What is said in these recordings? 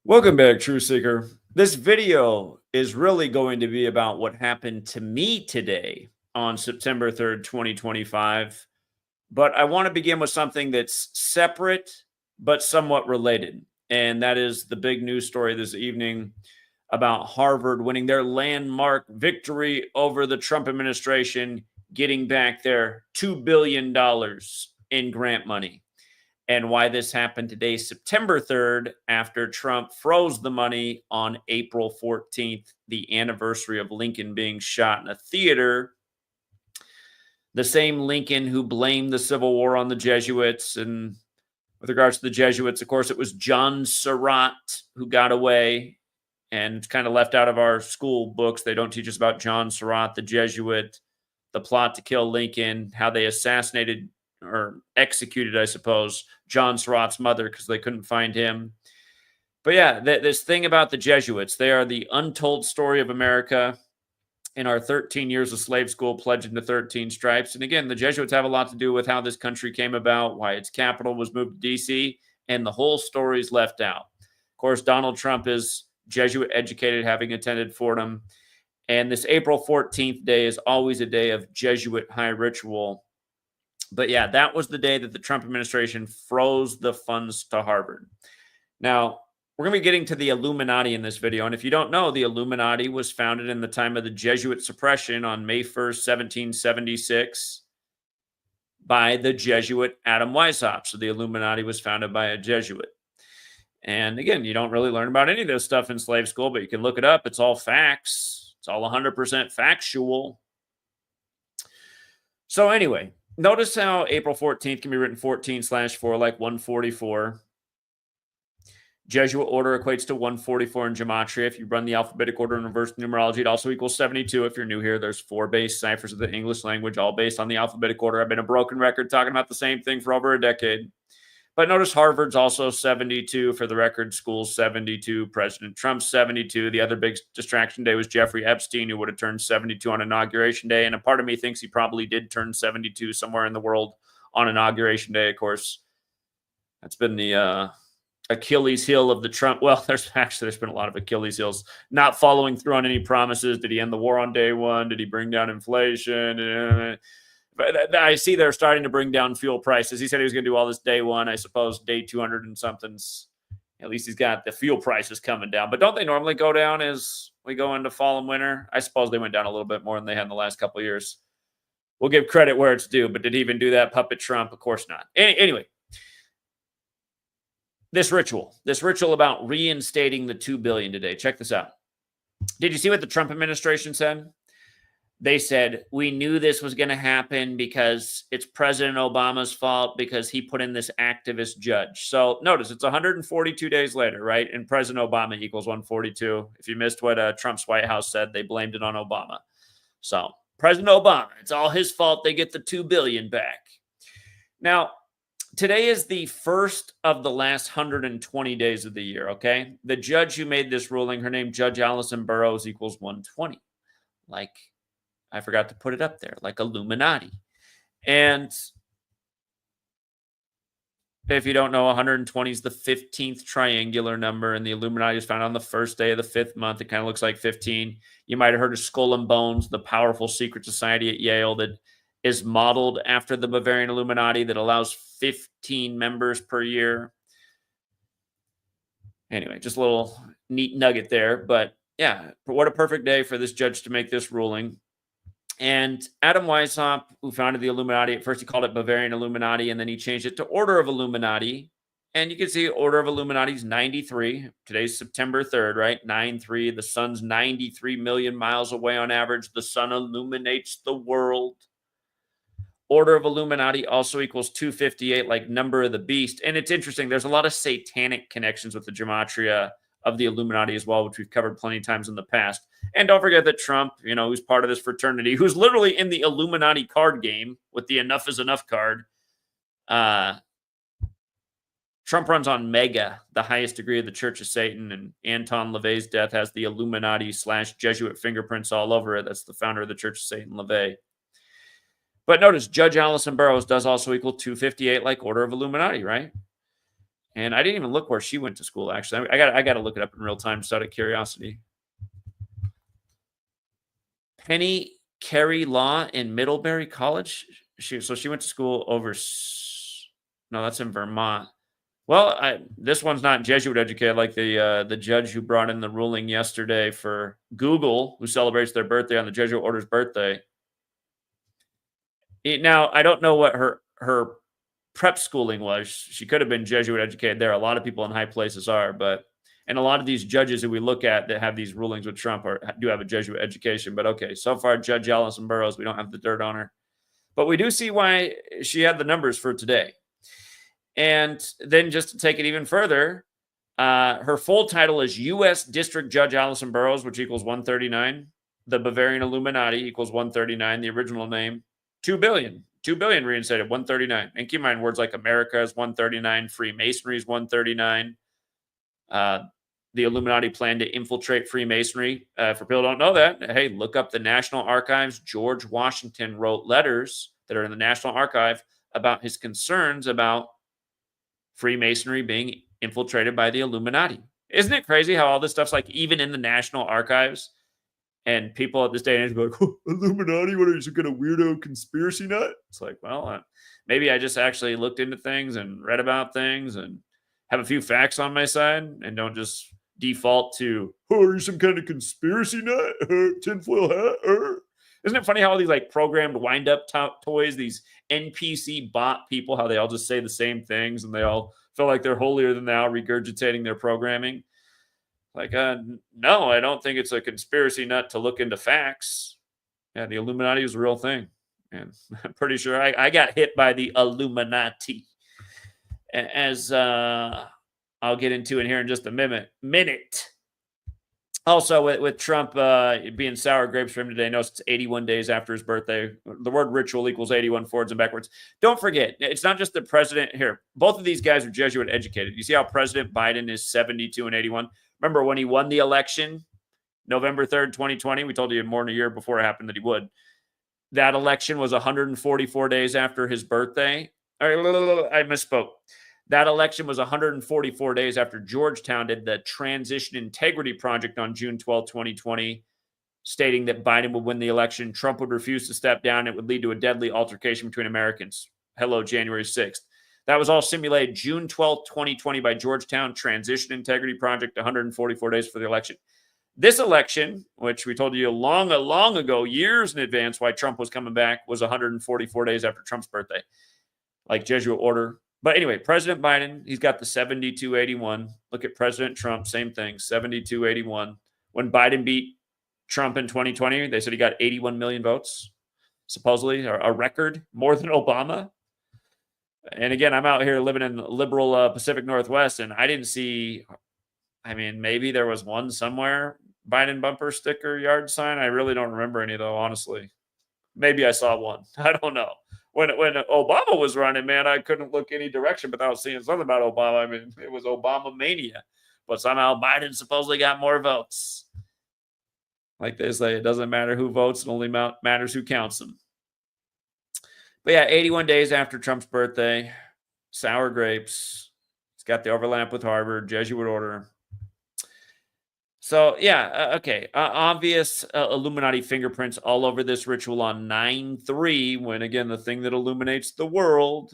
Welcome back, True Seeker. This video is really going to be about what happened to me today on September 3rd, 2025. But I want to begin with something that's separate but somewhat related. And that is the big news story this evening about Harvard winning their landmark victory over the Trump administration, getting back their $2 billion in grant money. And why this happened today, September 3rd, after Trump froze the money on April 14th, the anniversary of Lincoln being shot in a theater. The same Lincoln who blamed the Civil War on the Jesuits. And with regards to the Jesuits, of course, it was John Surratt who got away and kind of left out of our school books. They don't teach us about John Surratt, the Jesuit, the plot to kill Lincoln, how they assassinated or executed, I suppose, John Surratt's mother because they couldn't find him. But yeah, this thing about the Jesuits, they are the untold story of America in our 13 years of slave school pledged into 13 stripes. And again, the Jesuits have a lot to do with how this country came about, why its capital was moved to D.C., and the whole story is left out. Of course, Donald Trump is Jesuit educated, having attended Fordham. And this April 14th day is always a day of Jesuit high ritual. But yeah, that was the day that the Trump administration froze the funds to Harvard. Now, we're going to be getting to the Illuminati in this video. And if you don't know, the Illuminati was founded in the time of the Jesuit suppression on May 1st, 1776 by the Jesuit Adam Weishaupt. So the Illuminati was founded by a Jesuit. And again, you don't really learn about any of this stuff in slave school, but you can look it up. It's all facts. It's all 100% factual. So anyway, notice how April 14th can be written 14/4 like 144. Jesuit order equates to 144 in Gematria. If you run the alphabetic order in reverse numerology, it also equals 72. If you're new here, there's 4 base ciphers of the English language, all based on the alphabetic order. I've been a broken record talking about the same thing for over a decade. But notice Harvard's also 72. For the record, school's 72. President Trump's 72. The other big distraction day was Jeffrey Epstein, who would have turned 72 on Inauguration Day. And a part of me thinks he probably did turn 72 somewhere in the world on Inauguration Day, of course. That's been the Achilles heel of the Trump. Well, there's been a lot of Achilles heels. Not following through on any promises. Did he end the war on day one? Did he bring down inflation? But I see they're starting to bring down fuel prices. He said he was going to do all this day one. I suppose day 200 and something's, at least he's got the fuel prices coming down. But don't they normally go down as we go into fall and winter? I suppose they went down a little bit more than they had in the last couple of years. We'll give credit where it's due. But did he even do that, puppet Trump? Of course not. Anyway, this ritual about reinstating the $2 billion today. Check this out. Did you see what the Trump administration said? They said, we knew this was going to happen because it's President Obama's fault because he put in this activist judge. So notice it's 142 days later, right? And President Obama equals 142. If you missed what Trump's White House said, they blamed it on Obama. So President Obama, it's all his fault. They get the $2 billion back. Now, today is the first of the last 120 days of the year, okay? The judge who made this ruling, her name Judge Allison Burroughs, equals 120. Like, I forgot to put it up there, like Illuminati. And if you don't know, 120 is the 15th triangular number, and the Illuminati is found on the first day of the 5th month. It kind of looks like 15. You might have heard of Skull and Bones, the powerful secret society at Yale that is modeled after the Bavarian Illuminati that allows 15 members per year. Anyway, just a little neat nugget there. But yeah, what a perfect day for this judge to make this ruling. And Adam Weishaupt, who founded the Illuminati, at first he called it Bavarian Illuminati, and then he changed it to Order of Illuminati. And you can see Order of Illuminati is 93. Today's September 3rd, right? 9-3. The sun's 93 million miles away on average. The sun illuminates the world. Order of Illuminati also equals 258, like number of the beast. And it's interesting. There's a lot of satanic connections with the gematria of the Illuminati as well, which we've covered plenty of times in the past. And don't forget that Trump, who's part of this fraternity, who's literally in the Illuminati card game with the Enough is Enough card. Trump runs on Mega, the highest degree of the Church of Satan, and Anton LaVey's death has the Illuminati/Jesuit fingerprints all over it. That's the founder of the Church of Satan, LaVey. But notice, Judge Allison Burroughs does also equal 258, like Order of Illuminati, right? And I didn't even look where she went to school, actually. I got to look it up in real time just out of curiosity. Penny Carey Law in Middlebury College. So she went to school over. No, that's in Vermont. Well, this one's not Jesuit educated like the judge who brought in the ruling yesterday for Google, who celebrates their birthday on the Jesuit order's birthday. Now, I don't know what her prep schooling was. She could have been Jesuit educated there. A lot of people in high places are, and a lot of these judges who we look at that have these rulings with Trump do have a Jesuit education. But okay, so far, Judge Allison Burroughs, we don't have the dirt on her. But we do see why she had the numbers for today. And then just to take it even further, her full title is U.S. District Judge Allison Burroughs, which equals 139. The Bavarian Illuminati equals 139. The original name, 2 billion. 2 billion reinstated, 139. And keep in mind, words like America is 139. Freemasonry is 139. The Illuminati plan to infiltrate Freemasonry. For people who don't know that, hey, look up the National Archives. George Washington wrote letters that are in the National Archive about his concerns about Freemasonry being infiltrated by the Illuminati. Isn't it crazy how all this stuff's like even in the National Archives? And people at this day and age go like, oh, Illuminati, what are you, some kind of weirdo conspiracy nut? It's like, well, maybe I just actually looked into things and read about things and have a few facts on my side and don't just default to, oh, are you some kind of conspiracy nut? Tinfoil hat? Isn't it funny how all these like programmed wind-up toys, these NPC bot people, how they all just say the same things and they all feel like they're holier than thou, regurgitating their programming? Like, no, I don't think it's a conspiracy nut to look into facts. Yeah, the Illuminati is a real thing. And I'm pretty sure I got hit by the Illuminati. As I'll get into in here in just a minute. Also, with Trump being sour grapes for him today, notice it's 81 days after his birthday. The word ritual equals 81 forwards and backwards. Don't forget, it's not just the president here. Both of these guys are Jesuit educated. You see how President Biden is 72 and 81? Remember when he won the election, November 3rd, 2020? We told you more than a year before it happened that he would. That election was 144 days after his birthday. I misspoke. That election was 144 days after Georgetown did the Transition Integrity Project on June 12, 2020, stating that Biden would win the election. Trump would refuse to step down. It would lead to a deadly altercation between Americans. Hello, January 6th. That was all simulated June 12, 2020 by Georgetown Transition Integrity Project, 144 days for the election. This election, which we told you long ago, years in advance, why Trump was coming back, was 144 days after Trump's birthday, like Jesuit order. But anyway, President Biden, he's got the 7281. Look at President Trump, same thing, 7281. When Biden beat Trump in 2020, they said he got 81 million votes, supposedly, a record, more than Obama. And again, I'm out here living in the liberal Pacific Northwest, and I didn't see, maybe there was one somewhere, Biden bumper sticker yard sign. I really don't remember any, though, honestly. Maybe I saw one. I don't know. When Obama was running, man, I couldn't look any direction without seeing something about Obama. It was Obama mania. But somehow Biden supposedly got more votes. Like they say, it doesn't matter who votes. It only matters who counts them. But yeah, 81 days after Trump's birthday, sour grapes. It's got the overlap with Hubbard, Jesuit order. So, yeah, okay. Obvious Illuminati fingerprints all over this ritual on 9/3, when, again, the thing that illuminates the world.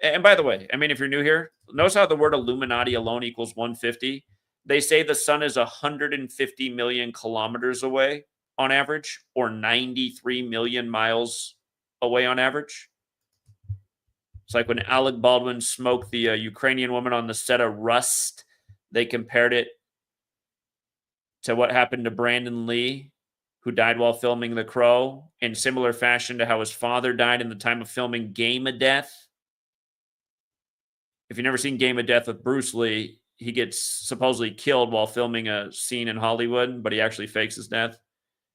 And by the way, if you're new here, notice how the word Illuminati alone equals 150. They say the sun is 150 million kilometers away on average, or 93 million miles away on average. It's like when Alec Baldwin smoked the Ukrainian woman on the set of Rust, they compared it to what happened to Brandon Lee, who died while filming The Crow, in similar fashion to how his father died in the time of filming Game of Death. If you've never seen Game of Death with Bruce Lee, he gets supposedly killed while filming a scene in Hollywood, but he actually fakes his death.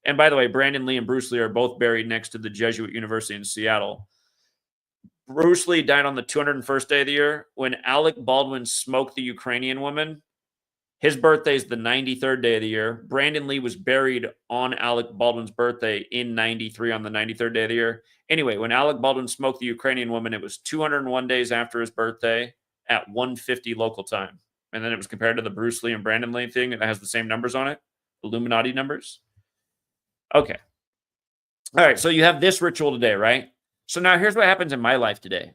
And by the way, Brandon Lee and Bruce Lee are both buried next to the Jesuit University in Seattle. Bruce Lee died on the 201st day of the year. When Alec Baldwin smoked the Ukrainian woman, his birthday is the 93rd day of the year. Brandon Lee was buried on Alec Baldwin's birthday in 93 on the 93rd day of the year. Anyway, when Alec Baldwin smoked the Ukrainian woman, it was 201 days after his birthday. at 1:50 local time. And then it was compared to the Bruce Lee and Brandon Lee thing that has the same numbers on it, Illuminati numbers. Okay. All right. So you have this ritual today, right? So now here's what happens in my life today.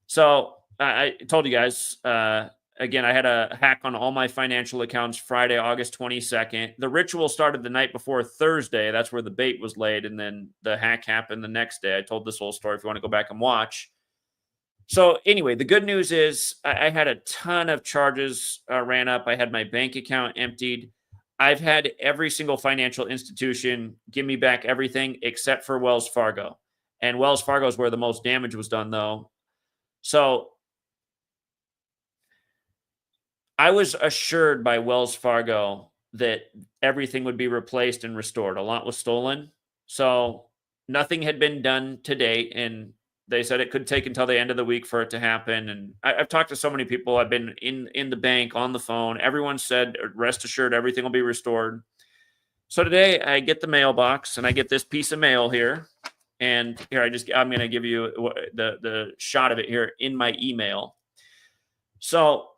So I told you guys, again, I had a hack on all my financial accounts Friday, August 22nd. The ritual started the night before Thursday. That's where the bait was laid. And then the hack happened the next day. I told this whole story if you want to go back and watch. So anyway, the good news is I had a ton of charges ran up. I had my bank account emptied. I've had every single financial institution give me back everything except for Wells Fargo. And Wells Fargo is where the most damage was done, though. So I was assured by Wells Fargo that everything would be replaced and restored. A lot was stolen. So nothing had been done to date. And they said it could take until the end of the week for it to happen. And I've talked to so many people. I've been in the bank, on the phone. Everyone said, rest assured, everything will be restored. So today I get the mailbox and I get this piece of mail here. And here, I'm going to give you the shot of it here in my email. So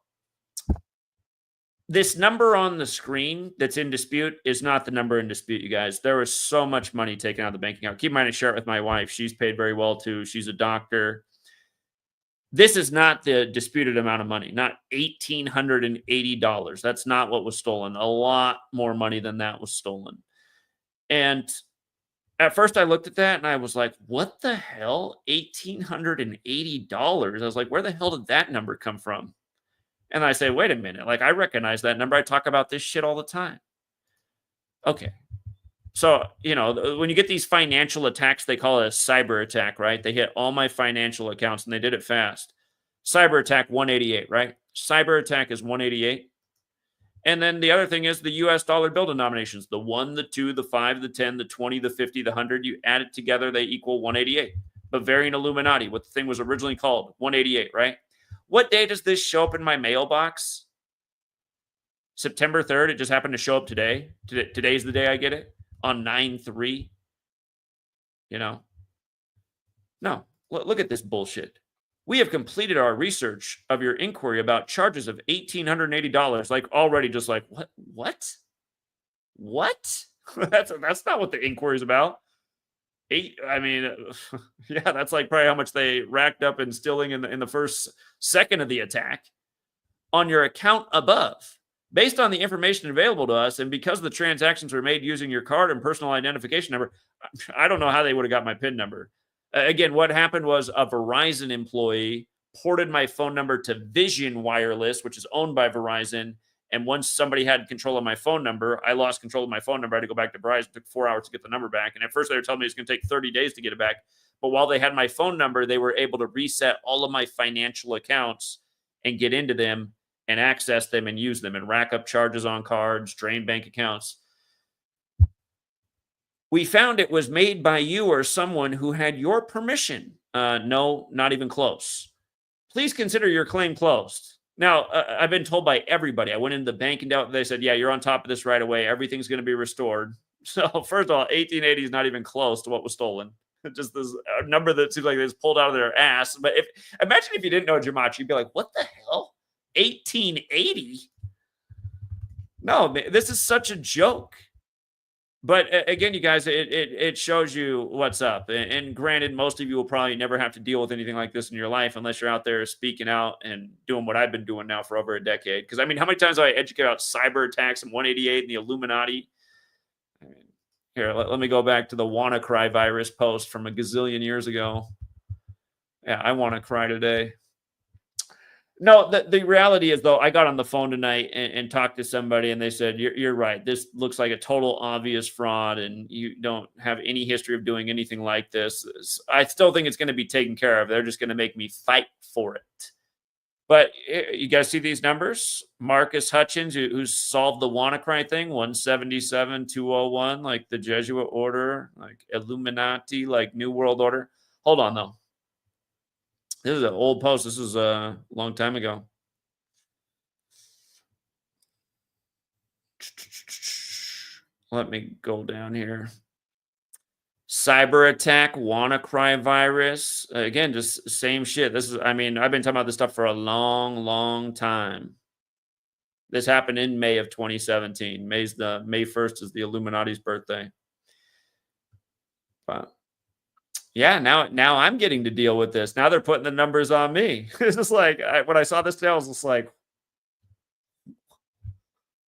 this number on the screen that's in dispute is not the number in dispute, you guys. There was so much money taken out of the bank account. Keep in mind, I share it with my wife. She's paid very well too. She's a doctor. This is not the disputed amount of money, not $1,880. That's not what was stolen. A lot more money than that was stolen. And at first I looked at that and I was like, what the hell? $1,880. I was like, where the hell did that number come from? And I say, wait a minute, like I recognize that number. I talk about this shit all the time. Okay. So, when you get these financial attacks, they call it a cyber attack, right? They hit all my financial accounts and they did it fast. Cyber attack 188, right? Cyber attack is 188. And then the other thing is the US dollar bill denominations, the 1, the 2, the 5, the 10, the 20, the 50, the 100, you add it together, they equal 188. Bavarian Illuminati, what the thing was originally called, 188, right? What day does this show up in my mailbox? September 3rd. It just happened to show up today. Today's the day I get it on 9/3. No, look at this bullshit. We have completed our research of your inquiry about charges of $1,880. Like already just like, what? That's not what the inquiry is about. Yeah, that's like probably how much they racked up in stealing in the first second of the attack on your account above. Based on the information available to us, and because the transactions were made using your card and personal identification number, I don't know how they would have got my PIN number. Again, what happened was a Verizon employee ported my phone number to Vision Wireless, which is owned by Verizon. And once somebody had control of my phone number, I lost control of my phone number. I had to go back to Verizon. It took 4 hours to get the number back. And at first they were telling me it's going to take 30 days to get it back. But while they had my phone number, they were able to reset all of my financial accounts and get into them and access them and use them and rack up charges on cards, drain bank accounts. We found it was made by you or someone who had your permission. No, not even close. Please consider your claim closed. Now, I've been told by everybody. I went into the bank and they said, yeah, you're on top of this right away. Everything's going to be restored. So first of all, 1880 is not even close to what was stolen. Just this number that seems like they just pulled out of their ass. But imagine if you didn't know Gematria, you'd be like, what the hell? 1880? No, this is such a joke. But again, you guys, it shows you what's up. And granted, most of you will probably never have to deal with anything like this in your life unless you're out there speaking out and doing what I've been doing now for over a decade. Because, how many times have I educated about cyber attacks and 188 and the Illuminati? Here, let me go back to the WannaCry virus post from a gazillion years ago. Yeah, I want to cry today. No, the reality is, though, I got on the phone tonight and talked to somebody, and they said, you're right. This looks like a total obvious fraud, and you don't have any history of doing anything like this. I still think it's going to be taken care of. They're just going to make me fight for it. But you guys see these numbers? Marcus Hutchins, who solved the WannaCry thing, 177,201, like the Jesuit order, like Illuminati, like New World Order. Hold on, though. This is an old post. This is a long time ago. Let me go down here. Cyberattack, WannaCry virus. Again, just same shit. This is, I mean, I've been talking about this stuff for a long, long time. This happened in May of 2017. May 1st is the Illuminati's birthday. But yeah, now I'm getting to deal with this. Now they're putting the numbers on me. It's just like when I saw this today, I was just like,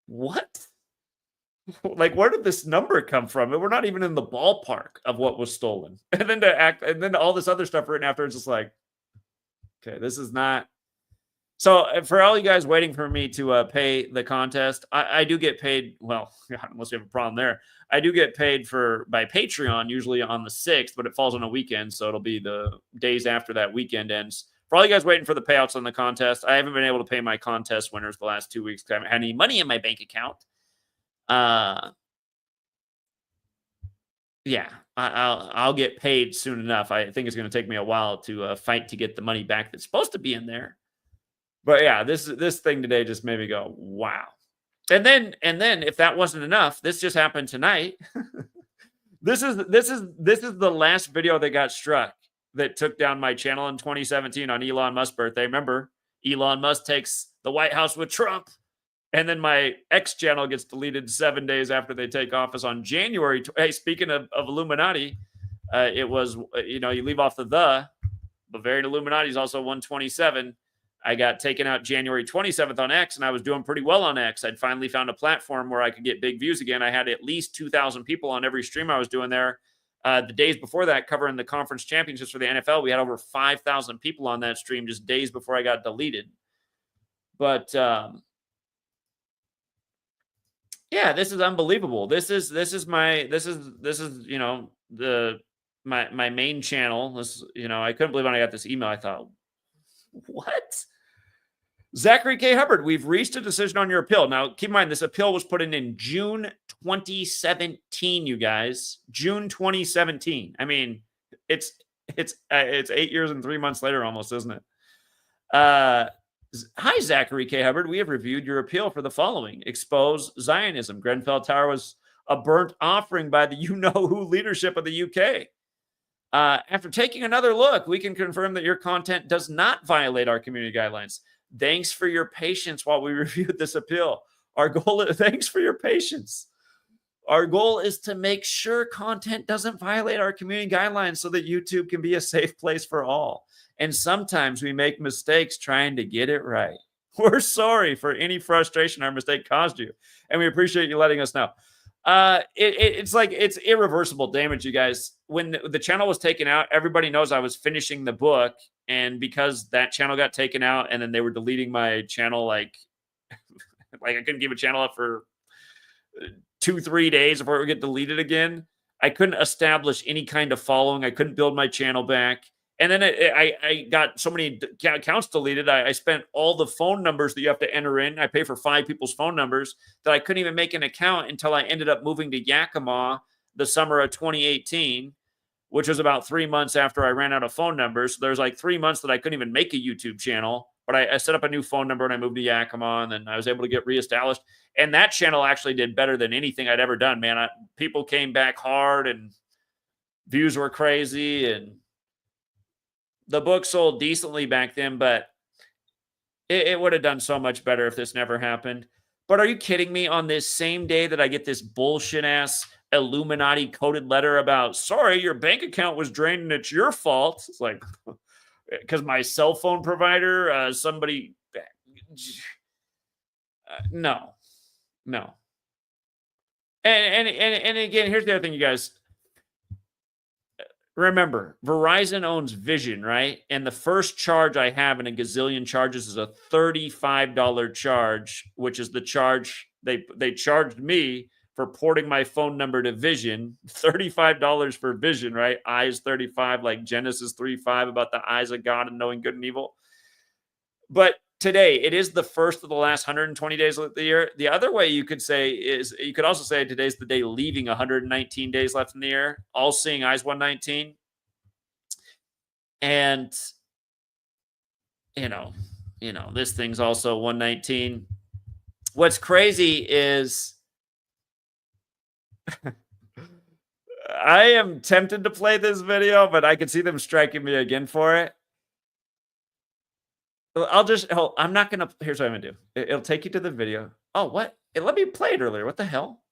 what? Like, where did this number come from? We're not even in the ballpark of what was stolen. And then all this other stuff written after, it's just like, okay, this is not. So for all you guys waiting for me to pay the contest, I do get paid. Well, unless you have a problem there, I do get paid by Patreon usually on the 6th, but it falls on a weekend, so it'll be the days after that weekend ends. For all you guys waiting for the payouts on the contest, I haven't been able to pay my contest winners the last 2 weeks because I haven't had any money in my bank account. Yeah, I'll get paid soon enough. I think it's going to take me a while to fight to get the money back that's supposed to be in there. But yeah, this thing today just made me go, wow. And then if that wasn't enough, this just happened tonight. This is the last video that got struck that took down my channel in 2017 on Elon Musk's birthday. Remember, Elon Musk takes the White House with Trump. And then my X channel gets deleted 7 days after they take office on January. Hey, speaking of Illuminati, it was, you leave off the Bavarian Illuminati is also 127. I got taken out January 27th on X, and I was doing pretty well on X. I'd finally found a platform where I could get big views again. I had at least 2,000 people on every stream I was doing there. The days before that, covering the conference championships for the NFL, we had over 5,000 people on that stream just days before I got deleted. But yeah, this is unbelievable. This is my my main channel. This, I couldn't believe when I got this email. I thought, what? Zachary K. Hubbard, we've reached a decision on your appeal. Now, keep in mind, this appeal was put in June 2017, you guys. June 2017. I mean, it's 8 years and 3 months later almost, isn't it? Hi, Zachary K. Hubbard. We have reviewed your appeal for the following. Expose Zionism. Grenfell Tower was a burnt offering by the you-know-who leadership of the UK. After taking another look, we can confirm that your content does not violate our community guidelines. Thanks for your patience while we reviewed this appeal. Thanks for your patience. Our goal is to make sure content doesn't violate our community guidelines so that YouTube can be a safe place for all. And sometimes we make mistakes trying to get it right. We're sorry for any frustration our mistake caused you, and we appreciate you letting us know. It's like it's irreversible damage, you guys. When the channel was taken out, everybody knows I was finishing the book, and because that channel got taken out, and then they were deleting my channel, like I couldn't keep a channel up for 2-3 days before it would get deleted again. I couldn't establish any kind of following. I couldn't build my channel back. And then I got so many accounts deleted. I spent all the phone numbers that you have to enter in. I pay for 5 people's phone numbers that I couldn't even make an account until I ended up moving to Yakima the summer of 2018, which was about 3 months after I ran out of phone numbers. So there's like 3 months that I couldn't even make a YouTube channel. But I set up a new phone number and I moved to Yakima, and then I was able to get reestablished. And that channel actually did better than anything I'd ever done, man. People came back hard and views were crazy, and the book sold decently back then, but it would have done so much better if this never happened. But are you kidding me? On this same day that I get this bullshit ass Illuminati coded letter about, sorry, your bank account was drained and it's your fault. It's like, because my cell phone provider, somebody, no. And again, here's the other thing, you guys. Remember, Verizon owns Vision, right? And the first charge I have in a gazillion charges is a $35 charge, which is the charge they charged me for porting my phone number to Vision. $35 for Vision, right? Eyes 35, like Genesis 3:5 about the eyes of God and knowing good and evil. But today, it is the first of the last 120 days of the year. The other way you could say is, you could also say today's the day leaving 119 days left in the year. All seeing eyes 119. And, this thing's also 119. What's crazy is I am tempted to play this video, but I could see them striking me again for it. I'll just, oh, I'm not gonna, here's what I'm gonna do. It'll take you to the video. Oh, what? It let me play it earlier. What the hell?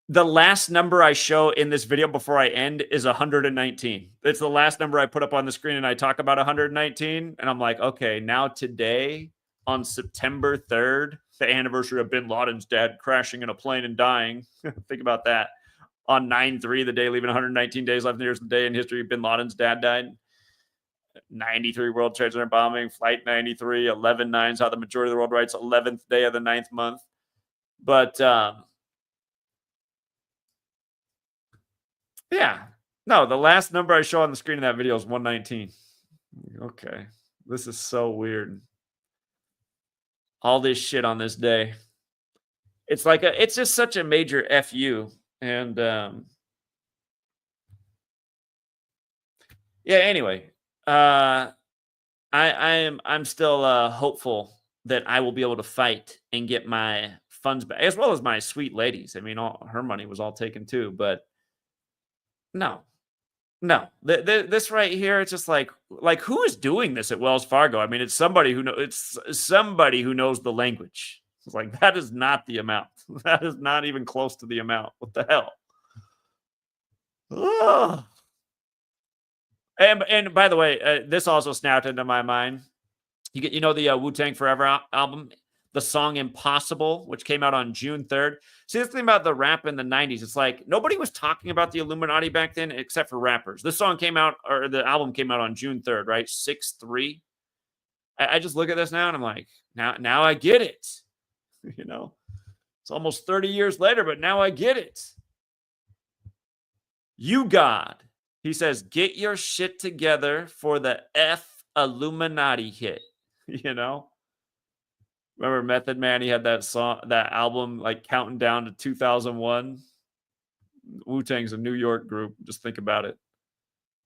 The last number I show in this video before I end is 119. It's the last number I put up on the screen, and I talk about 119. And I'm like, okay, now today on September 3rd, the anniversary of bin Laden's dad crashing in a plane and dying. Think about that. On 9/3, the day leaving 119 days left, here's the day in history bin Laden's dad died. 93 World Trade Center bombing, Flight 93, 11/9 is how the majority of the world writes, 11th day of the 9th month. But yeah, no, the last number I show on the screen in that video is 119. Okay, this is so weird. All this shit on this day. It's like it's just such a major FU. And yeah, anyway, I'm still hopeful that I will be able to fight and get my funds back, as well as my sweet ladies. I mean, all her money was all taken too, but no. This right here, it's just like who is doing this at Wells Fargo? I mean, it's somebody who knows the language. It's like, that is not the amount. That is not even close to the amount. What the hell? Ugh. And by the way, this also snapped into my mind. You know the Wu-Tang Forever album, the song Impossible, which came out on June 3rd. See, this thing about the rap in the 90s, it's like nobody was talking about the Illuminati back then except for rappers. This song came out, or the album came out on June 3rd, right? 6/3. I just look at this now and I'm like, now I get it. You know, it's almost 30 years later, but now I get it. You God, he says, get your shit together for the Illuminati hit. You know, remember Method Man? He had that song, that album, like counting down to 2001. Wu-Tang's a New York group. Just think about it.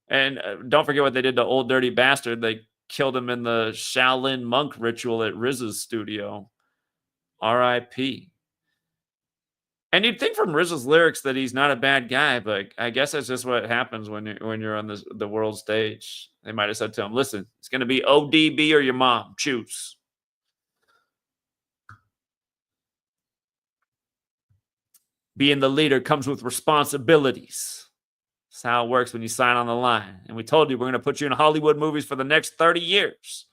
And don't forget what they did to Old Dirty Bastard. They killed him in the Shaolin monk ritual at RZA's studio. R.I.P. And you'd think from RZA's lyrics that he's not a bad guy, but I guess that's just what happens when you're on the world stage. They might have said to him, listen, it's going to be ODB or your mom. Choose. Being the leader comes with responsibilities. That's how it works when you sign on the line. And we told you we're going to put you in Hollywood movies for the next 30 years.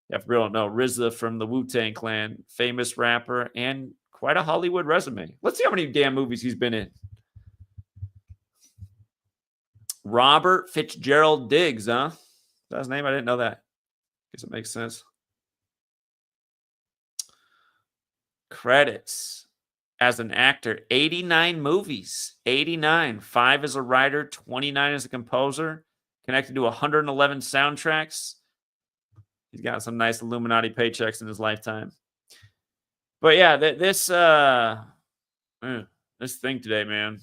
Yeah, for real, no. RZA from the Wu-Tang Clan, famous rapper, and quite a Hollywood resume. Let's see how many damn movies he's been in. Robert Fitzgerald Diggs, huh? That's his name? I didn't know that. Guess it makes sense. Credits. As an actor, 89 movies. 89. 5 as a writer, 29 as a composer. Connected to 111 soundtracks. He's got some nice Illuminati paychecks in his lifetime. But yeah, this thing today, man.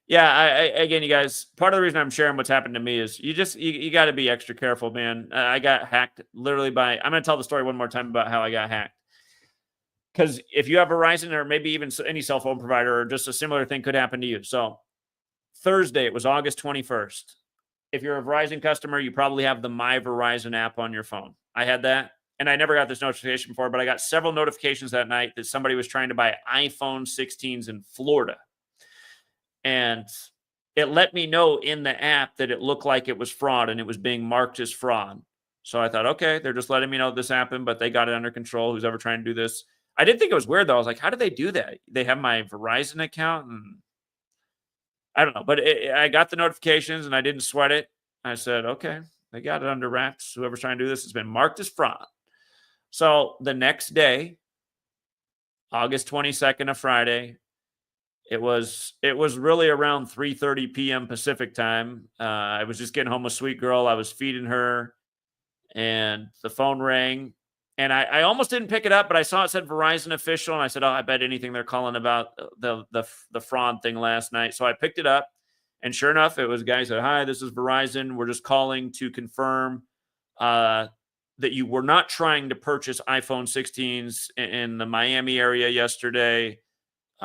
Yeah, again, you guys, part of the reason I'm sharing what's happened to me is you got to be extra careful, man. I got hacked literally by, I'm going to tell the story one more time about how I got hacked. Because if you have Verizon or maybe even any cell phone provider, or just a similar thing could happen to you. So Thursday, it was August 21st. If you're a Verizon customer, you probably have the My Verizon app on your phone. I had that, and I never got this notification before, but I got several notifications that night that somebody was trying to buy iPhone 16s in Florida. And it let me know in the app that it looked like it was fraud and it was being marked as fraud. So I thought, okay, they're just letting me know this happened, but they got it under control. Who's ever trying to do this? I did think it was weird, though. I was like, how do they do that? They have my Verizon account, and I don't know. But I got the notifications, and I didn't sweat it. I said, okay, they got it under wraps. Whoever's trying to do this has been marked as fraud. So the next day, August 22nd, a Friday, it was really around 3:30 p.m. Pacific time. I was just getting home with Sweet Girl. I was feeding her, and the phone rang. And I almost didn't pick it up, but I saw it said Verizon official, and I said, oh, I bet anything they're calling about the fraud thing last night. So I picked it up, and sure enough, it was a guy who said, hi, this is Verizon. We're just calling to confirm that you were not trying to purchase iPhone 16s in the Miami area yesterday.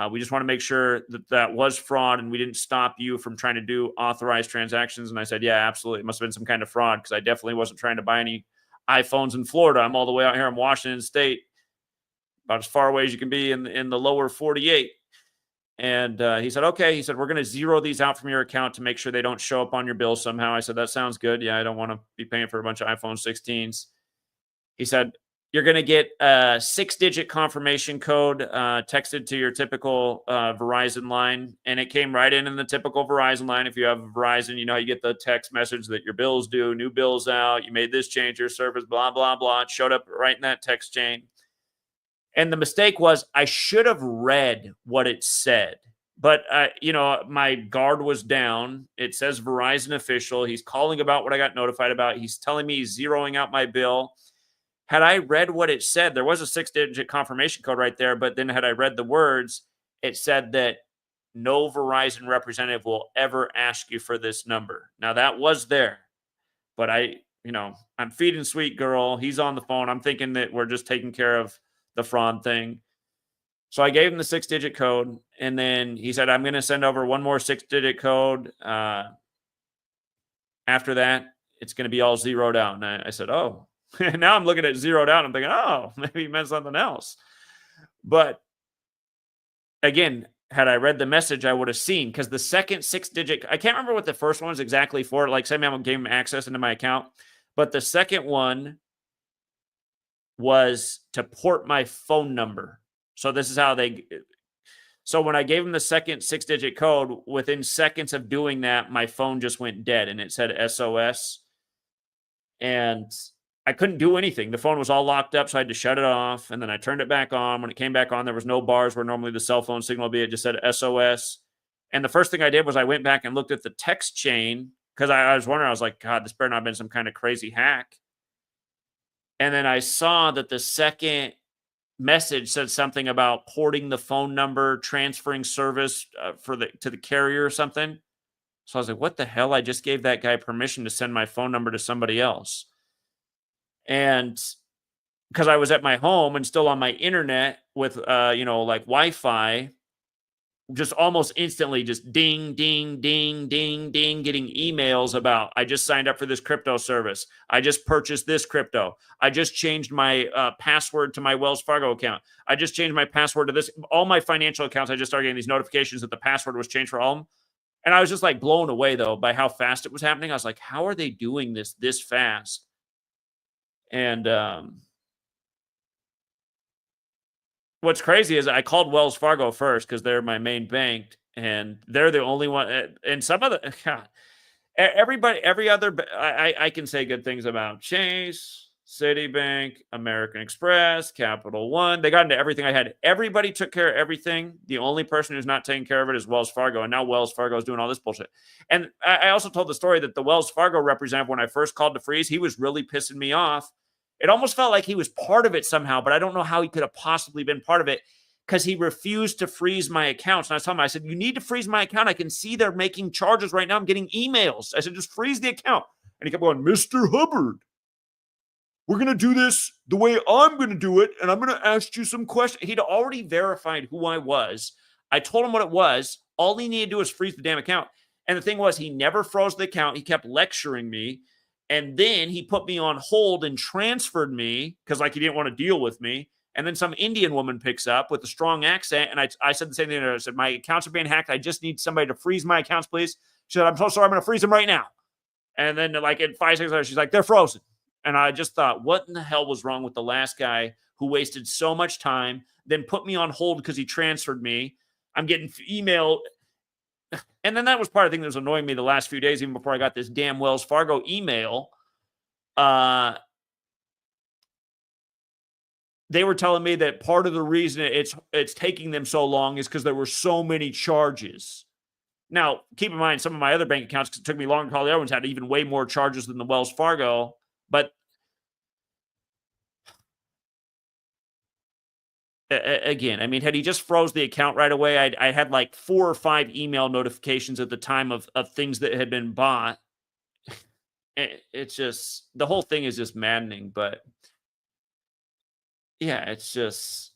We just want to make sure that that was fraud and we didn't stop you from trying to do authorized transactions." And I said, "Yeah, absolutely. It must have been some kind of fraud because I definitely wasn't trying to buy any iPhones in Florida. I'm all the way out here in Washington State, about as far away as you can be in the lower 48." And he said, "Okay." He said, "We're going to zero these out from your account to make sure they don't show up on your bill somehow." I said, "That sounds good. Yeah, I don't want to be paying for a bunch of iPhone 16s. He said, "You're going to get a 6-digit confirmation code texted to your typical Verizon line." And it came right in the typical Verizon line. If you have Verizon, you know, you get the text message that your bill's due, new bill's out, you made this change, your service, blah, blah, blah. It showed up right in that text chain. And the mistake was I should have read what it said. But, you know, my guard was down. It says Verizon official. He's calling about what I got notified about. He's telling me he's zeroing out my bill. Had I read what it said, there was a 6-digit confirmation code right there. But then had I read the words, it said that no Verizon representative will ever ask you for this number. Now, that was there. But I'm feeding sweet girl. He's on the phone. I'm thinking that we're just taking care of the fraud thing. So I gave him the 6-digit code. And then he said, "I'm going to send over one more 6-digit code. After that, it's going to be all zeroed out." And I said, "Oh." Now I'm looking at zeroed out. I'm thinking, oh, maybe he meant something else. But again, had I read the message, I would have seen, because the second 6-digit, I can't remember what the first one was exactly for. Like, say I gave him access into my account, but the second one was to port my phone number. So this is how so when I gave him the second 6-digit code, within seconds of doing that, my phone just went dead and it said SOS. And I couldn't do anything. The phone was all locked up, so I had to shut it off. And then I turned it back on. When it came back on, there was no bars where normally the cell phone signal would be. It just said SOS. And the first thing I did was I went back and looked at the text chain because I was wondering, I was like, God, this better not have been some kind of crazy hack. And then I saw that the second message said something about porting the phone number, transferring service to the carrier or something. So I was like, what the hell? I just gave that guy permission to send my phone number to somebody else. And because I was at my home and still on my internet with, like Wi-Fi, just almost instantly, just ding, ding, ding, ding, ding, getting emails about, I just signed up for this crypto service. I just purchased this crypto. I just changed my password to my Wells Fargo account. I just changed my password to this. All my financial accounts, I just started getting these notifications that the password was changed for all of them. And I was just like blown away, though, by how fast it was happening. I was like, how are they doing this fast? And what's crazy is I called Wells Fargo first because they're my main bank, and they're the only one. And some other, God, every other, I can say good things about Chase, Citibank, American Express, Capital One. They got into everything I had. Everybody took care of everything. The only person who's not taking care of it is Wells Fargo. And now Wells Fargo is doing all this bullshit. And I also told the story that the Wells Fargo representative, when I first called to freeze, he was really pissing me off. It almost felt like he was part of it somehow, but I don't know how he could have possibly been part of it because he refused to freeze my accounts. And I was telling him, I said, you need to freeze my account. I can see they're making charges right now. I'm getting emails. I said, just freeze the account. And he kept going, Mr. Hubbard, we're going to do this the way I'm going to do it, and I'm going to ask you some questions. He'd already verified who I was. I told him what it was. All he needed to do was freeze the damn account. And the thing was, he never froze the account. He kept lecturing me. And then he put me on hold and transferred me because, like, he didn't want to deal with me. And then some Indian woman picks up with a strong accent. And I said the same thing. I said, my accounts are being hacked. I just need somebody to freeze my accounts, please. She said, I'm so sorry. I'm going to freeze them right now. And then, like, in 5 seconds later, she's like, they're frozen. And I just thought, what in the hell was wrong with the last guy who wasted so much time, then put me on hold because he transferred me? I'm getting email. And then that was part of the thing that was annoying me the last few days, even before I got this damn Wells Fargo email. They were telling me that part of the reason it's taking them so long is because there were so many charges. Now, keep in mind, some of my other bank accounts, because it took me longer to call the other ones, had even way more charges than the Wells Fargo. But again, I mean, had he just froze the account right away, I had like 4 or 5 email notifications at the time of things that had been bought. it's just the whole thing is just maddening. But yeah, it's just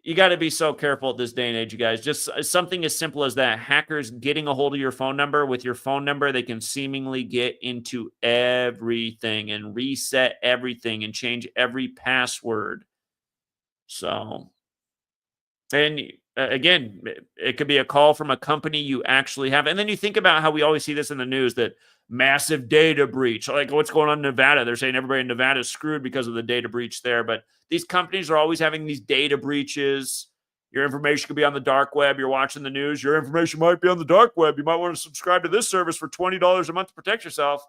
you got to be so careful at this day and age, you guys. Just something as simple as that. Hackers getting a hold of your phone number. With your phone number, they can seemingly get into everything and reset everything and change every password. So, and again, it could be a call from a company you actually have. And then you think about how we always see this in the news, that massive data breach. Like what's going on in Nevada? They're saying everybody in Nevada is screwed because of the data breach there. But these companies are always having these data breaches. Your information could be on the dark web. You're watching the news. Your information might be on the dark web. You might want to subscribe to this service for $20 a month to protect yourself.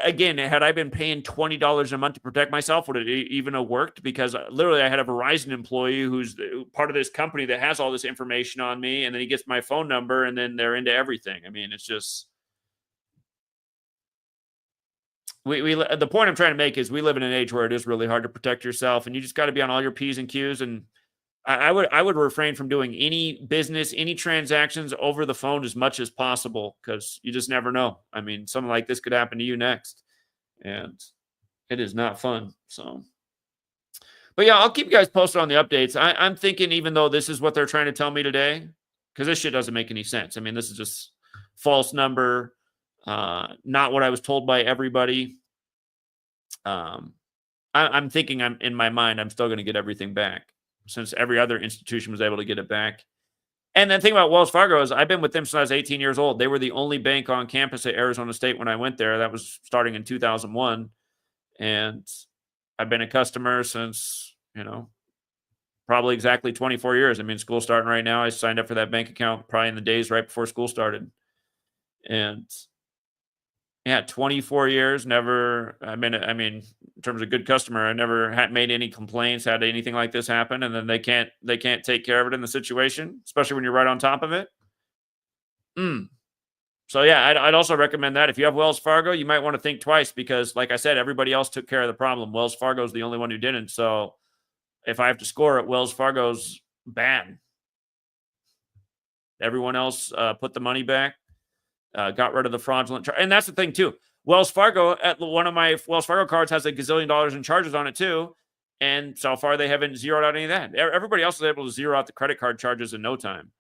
Again, had I been paying $20 a month to protect myself, would it even have worked? Because literally, I had a Verizon employee who's part of this company that has all this information on me, and then he gets my phone number, and then they're into everything. I mean, it's just the point I'm trying to make is we live in an age where it is really hard to protect yourself, and you just got to be on all your P's and Q's. And I would refrain from doing any business, any transactions over the phone as much as possible, because you just never know. I mean, something like this could happen to you next, and it is not fun. So, but yeah, I'll keep you guys posted on the updates. I'm thinking, even though this is what they're trying to tell me today, because this shit doesn't make any sense. I mean, this is just false number, not what I was told by everybody. I'm thinking, I'm in my mind, I'm still going to get everything back, since every other institution was able to get it back. And the thing about Wells Fargo is I've been with them since I was 18 years old. They were the only bank on campus at Arizona State when I went there. That was starting in 2001. And I've been a customer since, probably exactly 24 years. I mean, school starting right now. I signed up for that bank account probably in the days right before school started. And yeah, 24 years, never, I mean, in terms of good customer, I never had made any complaints, had anything like this happen. And then they can't take care of it in the situation, especially when you're right on top of it. So yeah, I'd also recommend that if you have Wells Fargo, you might want to think twice, because like I said, everybody else took care of the problem. Wells Fargo is the only one who didn't. So if I have to score it, Wells Fargo's bad. Everyone else put the money back, got rid of the fraudulent and that's the thing too. Wells Fargo, at one of my Wells Fargo cards, has a gazillion dollars in charges on it too, and so far they haven't zeroed out any of that. Everybody else is able to zero out the credit card charges in no time.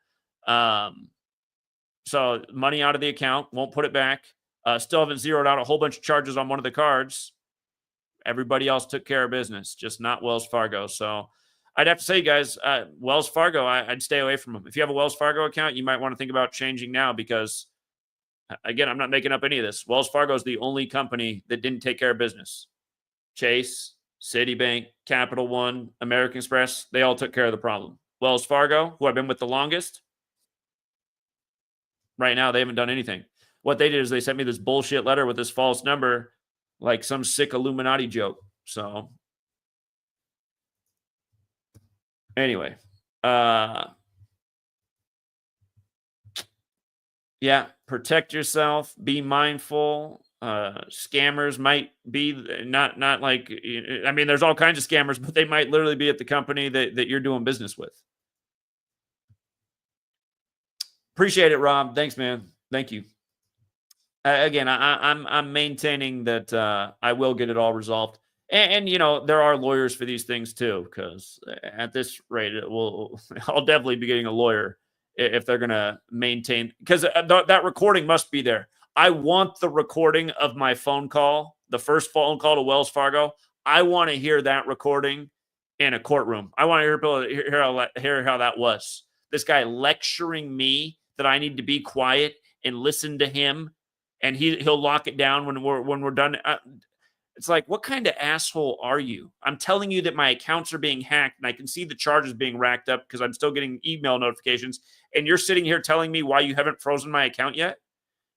So money out of the account, won't put it back. Still haven't zeroed out a whole bunch of charges on one of the cards. Everybody else took care of business, just not Wells Fargo. So I'd have to say, guys, Wells Fargo, I'd stay away from them. If you have a Wells Fargo account, you might want to think about changing now, because, again, I'm not making up any of this. Wells Fargo is the only company that didn't take care of business. Chase, Citibank, Capital One, American Express, they all took care of the problem. Wells Fargo, who I've been with the longest, right now, they haven't done anything. What they did is they sent me this bullshit letter with this false number, like some sick Illuminati joke. So anyway, yeah, protect yourself, be mindful. Scammers might be not like, I mean, there's all kinds of scammers, but they might literally be at the company that you're doing business with. Appreciate it, Rob. Thanks, man. Thank you. Again, I'm maintaining that I will get it all resolved, and there are lawyers for these things too. Because at this rate, I'll definitely be getting a lawyer if they're gonna maintain. Because that recording must be there. I want the recording of my phone call, the first phone call to Wells Fargo. I want to hear that recording in a courtroom. I want to hear how that was. This guy lecturing me that I need to be quiet and listen to him, and he'll lock it down when we're done. It's like, what kind of asshole are you? I'm telling you that my accounts are being hacked, and I can see the charges being racked up because I'm still getting email notifications, and you're sitting here telling me why you haven't frozen my account yet.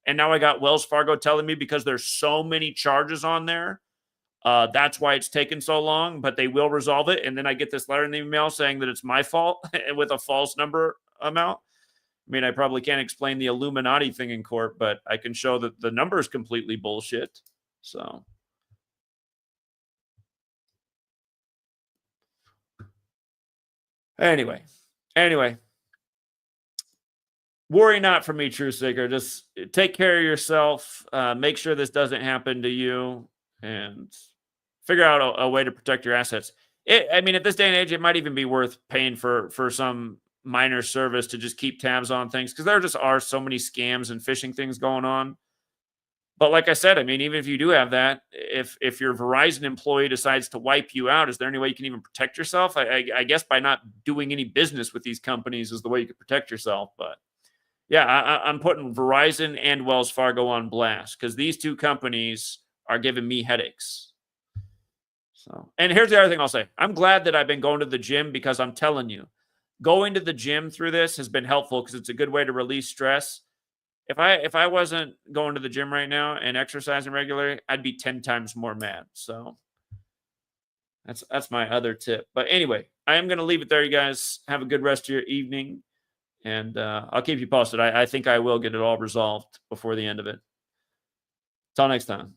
And now I got Wells Fargo telling me because there's so many charges on there, that's why it's taken so long, but they will resolve it. And then I get this letter in the email saying that it's my fault with a false number amount. I mean, I probably can't explain the Illuminati thing in court, but I can show that the number is completely bullshit. So anyway, worry not for me, Truth Seeker. Just take care of yourself. Make sure this doesn't happen to you, and figure out a way to protect your assets. I mean, at this day and age, it might even be worth paying for some minor service to just keep tabs on things, because there just are so many scams and phishing things going on. But like I said, I mean, even if you do have that, if your Verizon employee decides to wipe you out, is there any way you can even protect yourself? I guess by not doing any business with these companies is the way you could protect yourself. But yeah, I'm putting Verizon and Wells Fargo on blast, because these two companies are giving me headaches. So, and here's the other thing I'll say. I'm glad that I've been going to the gym, because I'm telling you, going to the gym through this has been helpful, because it's a good way to release stress. If I wasn't going to the gym right now and exercising regularly, I'd be 10 times more mad. So that's my other tip. But anyway, I am going to leave it there, you guys. Have a good rest of your evening, and I'll keep you posted. I think I will get it all resolved before the end of it. Till next time.